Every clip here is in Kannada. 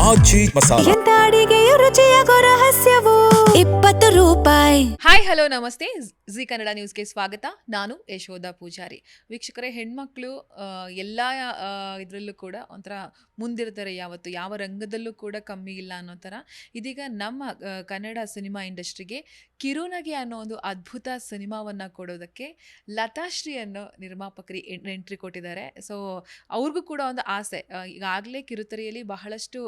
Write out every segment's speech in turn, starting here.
ಆಚಿ ಮಸಾಲ. ಎಂತ ಅಡಿಗೆಯ ರುಚಿಯಾಗೋ ರಹಸ್ಯವು 20 ರೂಪಾಯಿ. ಹಾಯ್ ಹಲೋ ನಮಸ್ತೆ. ಜಿ ಕನ್ನಡ ನ್ಯೂಸ್ಗೆ ಸ್ವಾಗತ. ನಾನು ಯಶೋಧ ಪೂಜಾರಿ. ವೀಕ್ಷಕರೇ, ಹೆಣ್ಮಕ್ಳು ಎಲ್ಲ ಇದರಲ್ಲೂ ಕೂಡ ಒಂಥರ ಮುಂದಿರ್ತಾರೆ. ಯಾವತ್ತು ಯಾವ ರಂಗದಲ್ಲೂ ಕೂಡ ಕಮ್ಮಿ ಇಲ್ಲ ಅನ್ನೋ ಥರ ಇದೀಗ ನಮ್ಮ ಕನ್ನಡ ಸಿನಿಮಾ ಇಂಡಸ್ಟ್ರಿಗೆ ಕಿರುನಗೆ ಅನ್ನೋ ಒಂದು ಅದ್ಭುತ ಸಿನಿಮಾವನ್ನು ಕೊಡೋದಕ್ಕೆ ಲತಾಶ್ರೀ ಅನ್ನೋ ನಿರ್ಮಾಪಕರು ಎಂಟ್ರಿ ಕೊಟ್ಟಿದ್ದಾರೆ. ಸೊ ಅವ್ರಿಗೂ ಕೂಡ ಒಂದು ಆಸೆ. ಈಗಾಗಲೇ ಕಿರುತೆರೆಯಲ್ಲಿ ಬಹಳಷ್ಟು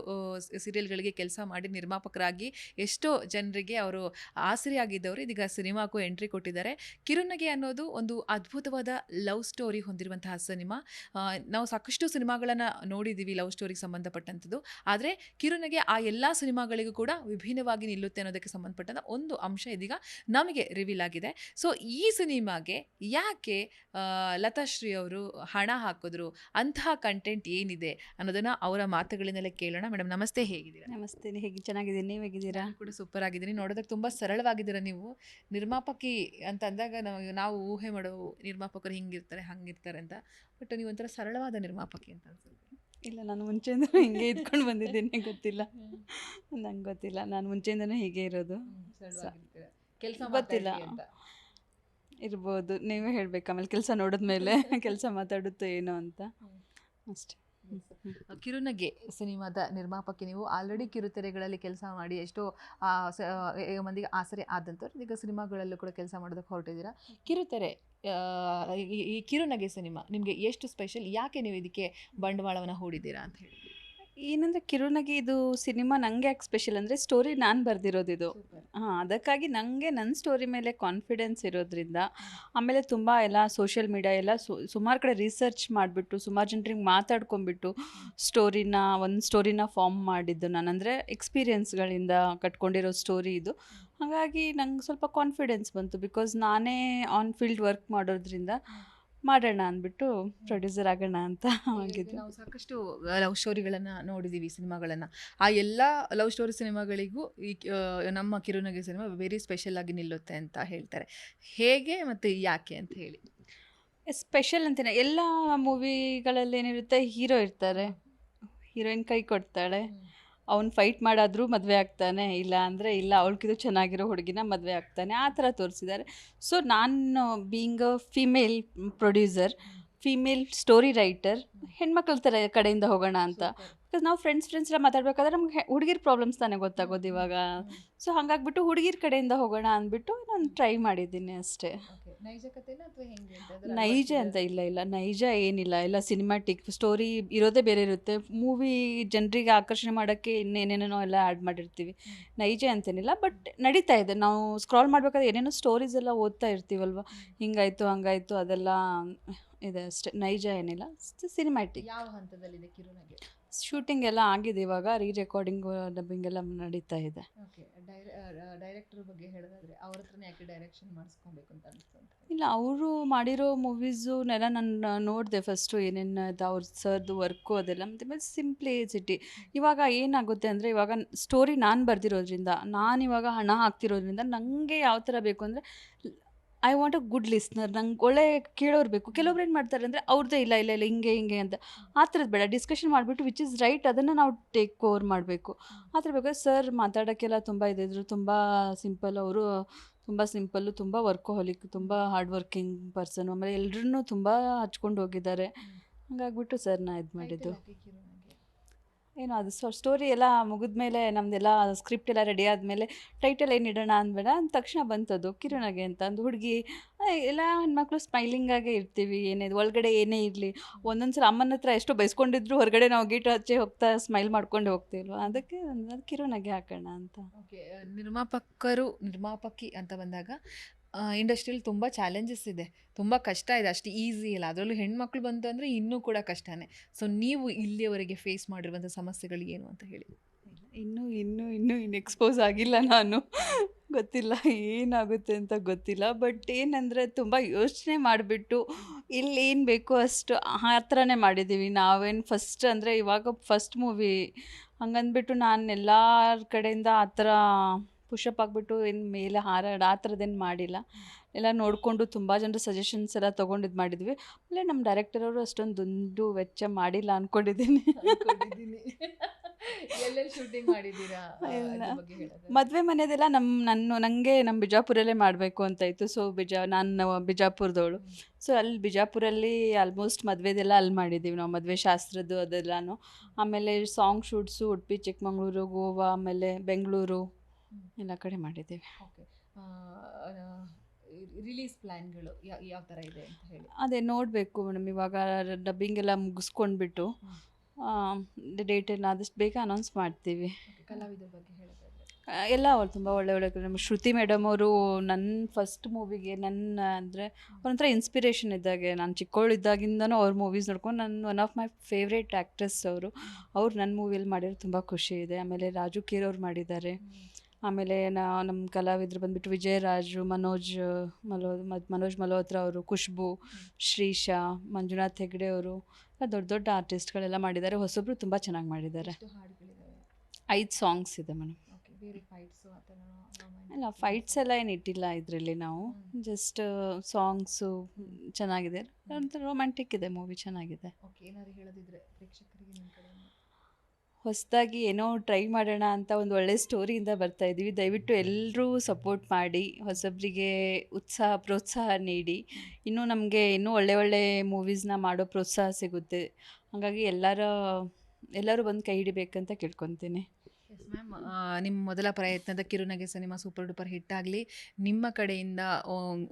ಸೀರಿಯಲ್ಗಳಿಗೆ ಕೆಲಸ ಮಾಡಿ ನಿರ್ಮಾಪಕರಾಗಿ ಎಷ್ಟೋ ಜನರಿಗೆ ಅವರು ಆಸರೆಯಾಗಿದ್ದವರು ಇದೀಗ ಸಿನಿಮಾಕ್ಕೂ ಎಂಟ್ರಿ ಕೊಟ್ಟಿದ್ದಾರೆ. ಕಿರುನಗೆ ಅನ್ನೋದು ಒಂದು ಅದ್ಭುತವಾದ ಲವ್ ಸ್ಟೋರಿ ಹೊಂದಿರುವಂತಹ ಸಿನಿಮಾ. ನಾವು ಸಾಕಷ್ಟು ಸಿನಿಮಾಗಳನ್ನು ನೋಡಿದ್ದೀವಿ ಲವ್ ಸ್ಟೋರಿಗೆ ಸಂಬಂಧಪಟ್ಟಂಥದ್ದು. ಆದರೆ ಕಿರುನಗೆ ಆ ಎಲ್ಲ ಸಿನಿಮಾಗಳಿಗೂ ಕೂಡ ವಿಭಿನ್ನವಾಗಿ ನಿಲ್ಲುತ್ತೆ ಅನ್ನೋದಕ್ಕೆ ಸಂಬಂಧಪಟ್ಟಂಥ ಒಂದು ಅಂಶ ಇದೀಗ ನಮಗೆ ರಿವೀಲ್ ಆಗಿದೆ. ಸೊ ಈ ಸಿನಿಮಾಗೆ ಯಾಕೆ ಲತಾಶ್ರೀ ಅವರು ಹಣ ಹಾಕಿದ್ರು, ಅಂತಹ ಕಂಟೆಂಟ್ ಏನಿದೆ ಅನ್ನೋದನ್ನ ಅವರ ಮಾತುಗಳಿಂದಲೇ ಕೇಳೋಣ. ಮೇಡಮ್ ನಮಸ್ತೆ, ಹೇಗಿದ್ದೀರಾ? ನಮಸ್ತೆ, ಹೇಗೆ ಚೆನ್ನಾಗಿದ್ದೀನಿ, ನೀವು ಹೇಗಿದ್ದೀರಾ? ಕೂಡ ಸೂಪರ್ ಆಗಿದ್ದೀನಿ. ನೋಡೋದಕ್ಕೆ ತುಂಬ ಸರಳವಾಗಿದ್ದೀರಾ ನೀವು. ನಿರ್ಮಾಪಕಿ ಅಂತ ಅಂದಾಗ ನಾವು ಊಹೆ ಮಾಡೋ ನಿರ್ಮಾಪಕರು ಹಿಂಗಿರ್ತಾರೆ ಹಂಗಿರ್ತಾರೆ ಅಂತ, ಬಟ್ ನೀವು ಒಂಥರ ಸರಳವಾದ ನಿರ್ಮಾಪಕಿ ಅಂತ ಅನ್ಸುತ್ತೆ. ಇಲ್ಲ, ನಾನು ಮುಂಚೆಯಿಂದ ಹಿಂಗೆ ಇದ್ಕೊಂಡು ಬಂದಿದ್ದೀನಿ, ಗೊತ್ತಿಲ್ಲ, ನಂಗೆ ಗೊತ್ತಿಲ್ಲ, ನಾನು ಮುಂಚೆಯಿಂದನೂ ಹೀಗೆ ಇರೋದು. ಕೆಲಸ ಗೊತ್ತಿಲ್ಲ, ಇರ್ಬೋದು, ನೀವೇ ಹೇಳ್ಬೇಕು. ಆಮೇಲೆ ಕೆಲಸ ನೋಡಿದ್ಮೇಲೆ ಕೆಲಸ ಮಾತಾಡುತ್ತೋ ಏನೋ ಅಂತ ಅಷ್ಟೇ. ಕಿರುನಗೆ ಸಿನಿಮಾದ ನಿರ್ಮಾಪಕಿ ನೀವು. ಆಲ್ರೆಡಿ ಕಿರುತೆರೆಗಳಲ್ಲಿ ಕೆಲಸ ಮಾಡಿ ಎಷ್ಟೋ ಮಂದಿಗೆ ಆಸರೆ ಆದಂಥವ್ರು. ಈಗ ಸಿನಿಮಾಗಳಲ್ಲೂ ಕೂಡ ಕೆಲಸ ಮಾಡೋದಕ್ಕೆ ಹೊರಟಿದ್ದೀರಾ. ಕಿರುತೆರೆ ಈ ಕಿರುನಗೆ ಸಿನಿಮಾ ನಿಮಗೆ ಎಷ್ಟು ಸ್ಪೆಷಲ್? ಯಾಕೆ ನೀವು ಇದಕ್ಕೆ ಬಂಡವಾಳವನ್ನು ಹೂಡಿದ್ದೀರಾ ಅಂತ ಹೇಳಿ? ಏನಂದರೆ, ಕಿರುನಗೆ ಇದು ಸಿನಿಮಾ ನನಗೆ ಯಾಕೆ ಸ್ಪೆಷಲ್ ಅಂದರೆ, ಸ್ಟೋರಿ ನಾನು ಬರೆದಿರೋದು ಇದು. ಅದಕ್ಕಾಗಿ ನನಗೆ ನನ್ನ ಸ್ಟೋರಿ ಮೇಲೆ ಕಾನ್ಫಿಡೆನ್ಸ್ ಇರೋದ್ರಿಂದ, ಆಮೇಲೆ ತುಂಬ ಎಲ್ಲ ಸೋಷಿಯಲ್ ಮೀಡಿಯಾ ಎಲ್ಲ ಸುಮಾರು ಕಡೆ ರಿಸರ್ಚ್ ಮಾಡಿಬಿಟ್ಟು ಸುಮಾರು ಜನರಿಗೆ ಮಾತಾಡ್ಕೊಂಬಿಟ್ಟು ಒಂದು ಸ್ಟೋರಿನ ಫಾರ್ಮ್ ಮಾಡಿದ್ದು ನಾನು. ಅಂದರೆ ಎಕ್ಸ್ಪೀರಿಯನ್ಸ್ಗಳಿಂದ ಕಟ್ಕೊಂಡಿರೋ ಸ್ಟೋರಿ ಇದು. ಹಾಗಾಗಿ ನಂಗೆ ಸ್ವಲ್ಪ ಕಾನ್ಫಿಡೆನ್ಸ್ ಬಂತು. ಬಿಕಾಸ್ ನಾನೇ ಆನ್ ಫೀಲ್ಡ್ ವರ್ಕ್ ಮಾಡೋದ್ರಿಂದ ಮಾಡೋಣ ಅಂದ್ಬಿಟ್ಟು ಪ್ರೊಡ್ಯೂಸರ್ ಆಗೋಣ ಅಂತ ಆಗಿದ್ದು. ನಾವು ಸಾಕಷ್ಟು ಲವ್ ಸ್ಟೋರಿಗಳನ್ನು ನೋಡಿದ್ದೀವಿ, ಸಿನಿಮಾಗಳನ್ನು. ಆ ಎಲ್ಲ ಲವ್ ಸ್ಟೋರಿ ಸಿನಿಮಾಗಳಿಗೂ ಈ ನಮ್ಮ ಕಿರುನಗೆ ಸಿನಿಮಾ ವೆರಿ ಸ್ಪೆಷಲ್ ಆಗಿ ನಿಲ್ಲುತ್ತೆ ಅಂತ ಹೇಳ್ತಾರೆ. ಹೇಗೆ ಮತ್ತು ಯಾಕೆ ಅಂತ ಹೇಳಿ? ಸ್ಪೆಷಲ್ ಅಂತೇನೆ, ಎಲ್ಲ ಮೂವಿಗಳಲ್ಲಿ ಏನಿರುತ್ತೆ, ಹೀರೋ ಇರ್ತಾರೆ, ಹೀರೋಯಿನ್ ಕೈ ಕೊಡ್ತಾಳೆ, ಅವ್ನು ಫೈಟ್ ಮಾಡಾದರೂ ಮದುವೆ ಆಗ್ತಾನೆ, ಇಲ್ಲ ಅಂದರೆ ಇಲ್ಲ, ಅವಳಿಗಿದು ಚೆನ್ನಾಗಿರೋ ಹುಡುಗಿನ ಮದುವೆ ಆಗ್ತಾನೆ, ಆ ಥರ ತೋರಿಸಿದ್ದಾರೆ. ಸೊ ನಾನು being a female producer, female story writer, ಹೆಣ್ಮಕ್ಳ ಥರ ಕಡೆಯಿಂದ ಹೋಗೋಣ ಅಂತ. ಬಿಕಾಸ್ ನಾವು ಫ್ರೆಂಡ್ಸ್ ಎಲ್ಲ ಮಾತಾಡಬೇಕಾದ್ರೆ ನಮ್ಗೆ ಹುಡುಗಿರ್ ಪ್ರಾಬ್ಲಮ್ಸ್ ತಾನೇ ಗೊತ್ತಾಗೋದು ಇವಾಗ. ಸೊ ಹಾಗಾಗ್ಬಿಟ್ಟು ಹುಡುಗಿರ್ ಕಡೆಯಿಂದ ಹೋಗೋಣ ಅಂದ್ಬಿಟ್ಟು ನಾನು ಟ್ರೈ ಮಾಡಿದ್ದೀನಿ ಅಷ್ಟೇ. ನೈಜ ಅಂತ ಇಲ್ಲ, ನೈಜ ಏನಿಲ್ಲ, ಎಲ್ಲ ಸಿನಿಮ್ಯಾಟಿಕ್ ಸ್ಟೋರಿ ಇರೋದೇ ಬೇರೆ ಇರುತ್ತೆ. ಮೂವಿ ಜನರಿಗೆ ಆಕರ್ಷಣೆ ಮಾಡೋಕ್ಕೆ ಇನ್ನೇನೇನೋ ಎಲ್ಲ ಆ್ಯಡ್ ಮಾಡಿರ್ತೀವಿ. ನೈಜ ಅಂತೇನಿಲ್ಲ, ಬಟ್ ನಡೀತಾ ಇದೆ. ನಾವು ಸ್ಕ್ರಾಲ್ ಮಾಡಬೇಕಾದ್ರೆ ಏನೇನೋ ಸ್ಟೋರೀಸ್ ಎಲ್ಲ ಓದ್ತಾ ಇರ್ತೀವಲ್ವ, ಹಿಂಗಾಯಿತು ಹಂಗಾಯಿತು ಅದೆಲ್ಲ ಇದೆ ಅಷ್ಟೇ. ನೈಜ ಏನಿಲ್ಲ, ಸಿನಿಮ್ಯಾಟಿಕ್. ಯಾವ ಹಂತದಲ್ಲಿದೆ ಕಿರುನಗೆ? ಶೂಟಿಂಗ್ ಎಲ್ಲ ಆಗಿದೆ, ಇವಾಗ ರೀರೆಕಾರ್ಡಿಂಗ್ ಡಬ್ಬಿಂಗ್ ಎಲ್ಲ ನಡೀತಾ ಇದೆ. ಓಕೆ, ಡೈರೆಕ್ಟರ್ ಬಗ್ಗೆ ಹೇಳೋದಾದ್ರೆ ಅವ್ರ ಹತ್ರನೇ ಯಾಕೆ ಡೈರೆಕ್ಷನ್ ಮಾಡಿಸ್ಕೊಬೇಕು ಅಂತ ಅನಿಸ್ತು? ಇಲ್ಲ, ಅವರು ಮಾಡಿರೋ ಮೂವೀಸನ್ನೆಲ್ಲ ನಾನು ನೋಡಿದೆ ಫಸ್ಟು, ಏನೇನು ಅವ್ರ ಸರ್ದು ವರ್ಕು ಅದೆಲ್ಲ. ಮತ್ತು ಸಿಂಪ್ಲಿಸಿಟಿ. ಇವಾಗ ಏನಾಗುತ್ತೆ ಅಂದರೆ, ಇವಾಗ ಸ್ಟೋರಿ ನಾನು ಬರೆದಿರೋದ್ರಿಂದ, ನಾನಿವಾಗ ಹಣ ಹಾಕ್ತಿರೋದ್ರಿಂದ ನನಗೆ ಯಾವ ಥರ ಬೇಕು ಅಂದರೆ, I want a good listener. ನಂಗೆ ಒಳ್ಳೆ ಕೇಳೋರು ಬೇಕು. ಕೆಲವೊಬ್ರು ಏನು ಮಾಡ್ತಾರೆ ಅಂದರೆ, ಅವ್ರದ್ದೇ ಇಲ್ಲ ಹಿಂಗೆ ಅಂತ, ಆ ಥರದ್ದು ಬೇಡ. ಡಿಸ್ಕಷನ್ ಮಾಡಿಬಿಟ್ಟು ವಿಚ್ ಇಸ್ ರೈಟ್ ಅದನ್ನು ನಾವು ಟೇಕ್ ಓವರ್ ಮಾಡಬೇಕು. ಆ ಥರ ಬೇಕಾದ್ರೆ ಸರ್ ಮಾತಾಡೋಕ್ಕೆಲ್ಲ ತುಂಬ ಇದ್ರು, ತುಂಬ ಸಿಂಪಲ್. ಅವರು ತುಂಬ ಸಿಂಪಲ್ಲು, ತುಂಬ ವರ್ಕೋಹೊಲಿಕ್, ತುಂಬ ಹಾರ್ಡ್ ವರ್ಕಿಂಗ್ ಪರ್ಸನ್. ಆಮೇಲೆ ಎಲ್ಲರೂ ತುಂಬ ಹಚ್ಕೊಂಡು ಹೋಗಿದ್ದಾರೆ. ಹಂಗಾಗ್ಬಿಟ್ಟು ಸರ್ನ ಇದು ಮಾಡಿದ್ದು. ಏನೋ ಅದು ಸ್ಟೋರಿ ಎಲ್ಲ ಮುಗಿದ್ಮೇಲೆ, ನಮ್ಮದೆಲ್ಲ ಸ್ಕ್ರಿಪ್ಟ್ ಎಲ್ಲ ರೆಡಿ ಆದಮೇಲೆ ಟೈಟಲ್ ಏನು ಇಡೋಣ ಅಂದ್ಬೇಡ ಅಂದ ತಕ್ಷಣ ಬಂತದ್ದು ಕಿರುನಗೆ ಅಂತ. ಒಂದು ಹುಡುಗಿ, ಎಲ್ಲ ಹೆಣ್ಮಕ್ಳು ಸ್ಮೈಲಿಂಗಾಗೇ ಇರ್ತೀವಿ, ಏನೇ ಒಳಗಡೆ ಏನೇ ಇರಲಿ. ಒಂದೊಂದು ಸಲ ಅಮ್ಮನ ಹತ್ರ ಎಷ್ಟೋ ಬೈಸ್ಕೊಂಡಿದ್ರು ಹೊರಗಡೆ ನಾವು ಗೀಟು ಹಚ್ಚಿ ಹೋಗ್ತಾ ಸ್ಮೈಲ್ ಮಾಡ್ಕೊಂಡು ಹೋಗ್ತೀವಲ್ವ, ಅದಕ್ಕೆ ಅದು ಕಿರುನಗೆ ಹಾಕೋಣ ಅಂತ. ಓಕೆ, ನಿರ್ಮಾಪಕಿ ಅಂತ ಬಂದಾಗ ಇಂಡಸ್ಟ್ರಿಯಲ್ಲಿ ತುಂಬ ಚಾಲೆಂಜಸ್ ಇದೆ, ತುಂಬ ಕಷ್ಟ ಇದೆ, ಅಷ್ಟು ಈಸಿ ಇಲ್ಲ. ಅದರಲ್ಲೂ ಹೆಣ್ಮಕ್ಳು ಬಂತು ಅಂದರೆ ಇನ್ನೂ ಕೂಡ ಕಷ್ಟನೇ. ಸೊ ನೀವು ಇಲ್ಲಿಯವರೆಗೆ ಫೇಸ್ ಮಾಡಿರುವಂಥ ಸಮಸ್ಯೆಗಳು ಏನು ಅಂತ ಹೇಳಿ? ಇನ್ನೂ ಎಕ್ಸ್ಪೋಸ್ ಆಗಿಲ್ಲ ನಾನು, ಗೊತ್ತಿಲ್ಲ ಏನಾಗುತ್ತೆ ಅಂತ ಗೊತ್ತಿಲ್ಲ. ಬಟ್ ಏನಂದರೆ, ತುಂಬ ಯೋಚನೆ ಮಾಡಿಬಿಟ್ಟು ಇಲ್ಲಿ ಏನು ಬೇಕೋ ಅಷ್ಟು ಆ ಥರನೇ ಮಾಡಿದ್ದೀವಿ. ನಾವೇನು ಫಸ್ಟ್ ಅಂದರೆ, ಇವಾಗ ಫಸ್ಟ್ ಮೂವಿ ಹಂಗಂದ್ಬಿಟ್ಟು ನಾನು ಎಲ್ಲರ ಕಡೆಯಿಂದ ಆ ಥರ ಪುಷಪ್ ಆಗಿಬಿಟ್ಟು ಏನು ಮೇಲೆ ಹಾರಾಡ ಆ ಥರದ್ದೇನು ಮಾಡಿಲ್ಲ. ಎಲ್ಲ ನೋಡಿಕೊಂಡು ತುಂಬ ಜನರ ಸಜೆಷನ್ಸ್ ಎಲ್ಲ ತೊಗೊಂಡಿದ್ದು ಮಾಡಿದ್ವಿ. ಆಮೇಲೆ ನಮ್ಮ ಡೈರೆಕ್ಟರ್ ಅವರು ಅಷ್ಟೊಂದು ದುಂಡು ವೆಚ್ಚ ಮಾಡಿಲ್ಲ ಅಂದ್ಕೊಂಡಿದ್ದೀನಿ. ಎಲ್ಲೆಲ್ಲಿ ಶೂಟಿಂಗ್ ಮಾಡಿದ್ದೀರಾ ಇಲ್ಲ. ಅದ್ರ ಬಗ್ಗೆ ಹೇಳೋದು. ಮದುವೆ ಮನೆದೆಲ್ಲ ನನಗೆ ನಮ್ಮ ಬಿಜಾಪುರಲ್ಲೇ ಮಾಡಬೇಕು ಅಂತ ಇತ್ತು. ಸೊ ನಾನು ಬಿಜಾಪುರದವಳು. ಸೊ ಅಲ್ಲಿ ಬಿಜಾಪುರಲ್ಲಿ ಆಲ್ಮೋಸ್ಟ್ ಮದುವೆದೆಲ್ಲ ಅಲ್ಲಿ ಮಾಡಿದ್ದೀವಿ ನಾವು, ಮದುವೆ ಶಾಸ್ತ್ರದ್ದು ಅದೆಲ್ಲನೂ. ಆಮೇಲೆ ಸಾಂಗ್ ಶೂಟ್ಸು ಉಡುಪಿ, ಚಿಕ್ಕಮಂಗ್ಳೂರು, ಗೋವಾ, ಆಮೇಲೆ ಬೆಂಗಳೂರು ಎಲ್ಲ ಕಡೆ ಮಾಡಿದ್ದೀವಿ. ಓಕೆ, ರಿಲೀಸ್ ಪ್ಲ್ಯಾನ್ಗಳು ಯಾವ ಥರ ಇದೆ ಅಂತ ಹೇಳಿ. ಅದೇ ನೋಡಬೇಕು ಮೇಡಮ್, ಇವಾಗ ಡಬ್ಬಿಂಗ್ ಎಲ್ಲ ಮುಗಿಸ್ಕೊಂಡ್ಬಿಟ್ಟು ಡೇಟನ್ನು ಆದಷ್ಟು ಬೇಗ ಅನೌನ್ಸ್ ಮಾಡ್ತೀವಿ. Okay, ಕಲಾವಿದರ ಬಗ್ಗೆ ಹೇಳೋದಾದ್ರೆ. ಎಲ್ಲ ಅವ್ರು ತುಂಬ ಒಳ್ಳೆ ನಮ್ಮ ಶ್ರುತಿ ಮೇಡಮ್ ಅವರು ನನ್ನ ಫಸ್ಟ್ ಮೂವಿಗೆ ಅಂದರೆ ಒಂಥರ ಇನ್ಸ್ಪಿರೇಷನ್ ಇದ್ದಾಗೆ. ನಾನು ಚಿಕ್ಕವಳಿದ್ದಾಗಿಂದನೂ ಅವ್ರ ಮೂವೀಸ್ ನೋಡ್ಕೊಂಡು one of my favourite actress ಅವರು. ಅವ್ರು ನನ್ನ ಮೂವಿಯಲ್ಲಿ ಮಾಡಿರೋದು ತುಂಬ ಖುಷಿ ಇದೆ. ಆಮೇಲೆ ರಾಜು ಕೀರ್ ಅವ್ರು ಮಾಡಿದ್ದಾರೆ. ಆಮೇಲೆ ನಮ್ಮ ಕಲಾವಿದರು ಬಂದುಬಿಟ್ಟು ವಿಜಯರಾಜು, ಮನೋಜ್ ಮಲ್ಹೋತ್ರಾ ಅವರು, ಖುಷ್ಬು, ಶ್ರೀಶಾ, ಮಂಜುನಾಥ್ ಹೆಗ್ಡೆ ಅವರು ದೊಡ್ಡ ದೊಡ್ಡ ಆರ್ಟಿಸ್ಟ್ಗಳೆಲ್ಲ ಮಾಡಿದ್ದಾರೆ. ಹೊಸೊಬ್ಬರು ತುಂಬ ಚೆನ್ನಾಗಿ ಮಾಡಿದ್ದಾರೆ. ಎಷ್ಟು ಹಾಡುಗಳಿದಾವೆ? 5 ಸಾಂಗ್ಸ್ ಇದೆ ಮೇಡಮ್. ಓಕೆ, ಬೇರೆ ಫೈಟ್ಸು ಆ ಥರ ಅಲ್ಲ, ಫೈಟ್ಸ್ ಎಲ್ಲ ಏನು ಇಟ್ಟಿಲ್ಲ ಇದರಲ್ಲಿ ನಾವು. ಜಸ್ಟ್ ಸಾಂಗ್ಸು ಚೆನ್ನಾಗಿದೆ, ಒಂಥರ ರೊಮ್ಯಾಂಟಿಕ್ ಇದೆ ಮೂವಿ, ಚೆನ್ನಾಗಿದೆ. ಓಕೆ, ಏನಾದ್ರು ಹೇಳೋದಿದ್ರೆ ಪ್ರೇಕ್ಷಕರಿಗೆ ನಿಮ್ಮ ಕಡೆಯಿಂದ? ಹೊಸದಾಗಿ ಏನೋ ಟ್ರೈ ಮಾಡೋಣ ಅಂತ ಒಂದು ಒಳ್ಳೆ ಸ್ಟೋರಿಯಿಂದ ಬರ್ತಾ ಇದ್ದೀವಿ. ದಯವಿಟ್ಟು ಎಲ್ಲರೂ ಸಪೋರ್ಟ್ ಮಾಡಿ, ಹೊಸಬ್ರಿಗೆ ಪ್ರೋತ್ಸಾಹ ನೀಡಿ. ಇನ್ನೂ ನಮಗೆ ಇನ್ನೂ ಒಳ್ಳೆ ಮೂವೀಸ್ನ ಮಾಡೋ ಪ್ರೋತ್ಸಾಹ ಸಿಗುತ್ತೆ. ಹಾಗಾಗಿ ಎಲ್ಲರೂ ಬಂದು ಕೈ ಹಿಡಿಬೇಕಂತ ಕೇಳ್ಕೊತೀನಿ. ಎಸ್ ಮ್ಯಾಮ್, ನಿಮ್ಮ ಮೊದಲ ಪ್ರಯತ್ನದ ಕಿರುನಗೆ ಸಿನಿಮಾ ಸೂಪರ್ ಡೂಪರ್ ಹಿಟ್ ಆಗಲಿ. ನಿಮ್ಮ ಕಡೆಯಿಂದ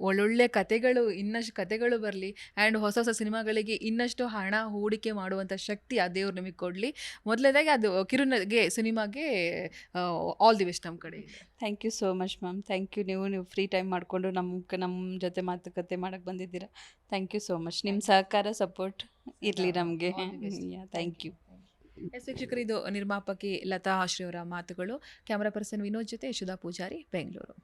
ಒಳ್ಳೊಳ್ಳೆ ಕತೆಗಳು, ಇನ್ನಷ್ಟು ಕತೆಗಳು ಬರಲಿ. ಆ್ಯಂಡ್ ಹೊಸ ಸಿನಿಮಾಗಳಿಗೆ ಇನ್ನಷ್ಟು ಹಣ ಹೂಡಿಕೆ ಮಾಡುವಂಥ ಶಕ್ತಿ ಆ ದೇವ್ರು ನಿಮಗೆ ಕೊಡಲಿ. ಮೊದಲನೇದಾಗಿ ಅದು ಕಿರುನಗೆ ಸಿನಿಮಾಗೆ ಆಲ್ ದಿ ಬೆಸ್ಟ್ ನಮ್ಮ ಕಡೆಯಿಂದ. Thank you so much ma'am. Thank you. ನೀವು ಫ್ರೀ ಟೈಮ್ ಮಾಡಿಕೊಂಡು ನಮ್ಮ ಜೊತೆ ಮಾತುಕತೆ ಮಾಡೋಕ್ಕೆ ಬಂದಿದ್ದೀರಾ. Thank you so much. ನಿಮ್ಮ ಸಹಕಾರ, ಸಪೋರ್ಟ್ ಇರಲಿ ನಮಗೆ. Thank you. ಎಸ್ ವೀಕ್ಷಕರು, ಇದು ನಿರ್ಮಾಪಕಿ ಲತಾ ಆಶ್ರಯವರ ಮಾತುಗಳು. ಕ್ಯಾಮ್ರಾ ಪರ್ಸನ್ ವಿನೋದ್ ಜೊತೆ ಯಶೋಧ ಪೂಜಾರಿ, ಬೆಂಗಳೂರು.